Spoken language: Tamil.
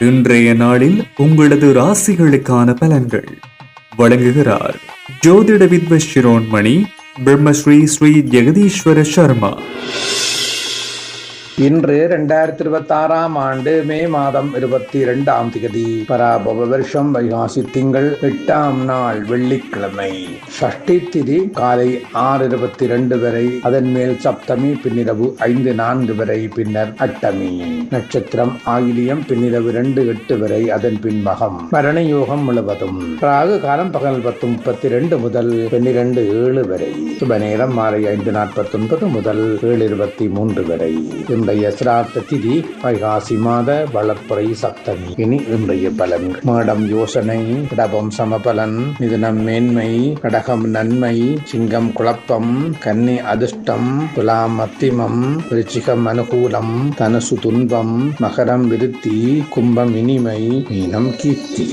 இன்றைய நாளில் உங்களது ராசிகளுக்கான பலன்கள் வழங்குகிறார் ஜோதிட வித்வத் சிரோன்மணி பிரம்மஸ்ரீ ஸ்ரீ ஜெகதீஸ்வர சர்மா. இன்று 2026 ஆண்டு மே மாதம் 22ஆம் திகதி பராபவ வருஷம் வைகாசி திங்கள் 8ஆம் நாள் வெள்ளிக்கிழமை. ஷஷ்டி திதி காலை 6:22 வரை, அதன் மேல் சப்தமி பின்னிரவு 5:04 வரை, பின்னர் அட்டமி. நட்சத்திரம் ஆயிலியம் பின்னிரவு 2:08 வரை, அதன் பின் மகம். மரண யோகம் முழுவதும். ராகு காலம் பகல் 10:32 முதல் 12:07 வரை. சுப நேரம் மாலை 5:49 முதல் 7:23 வரை. இன்றைய சிரார்த்த திதி வைகாசி மாத வளர்ப்புறை சப்தமி. இனி இன்றைய பலன். மேடம் யோசனை, இடபம் சமபலன், மிதுனம் மேன்மை, கடகம் நன்மை, சிங்கம் குழப்பம், கன்னி அதிர்ஷ்டம், துலாம் மத்திமம், விருச்சிகம் அனுகூலம், தனுசு துன்பம், மகரம் விருத்தி, கும்பம் இனிமை, மீனம் கீர்த்தி.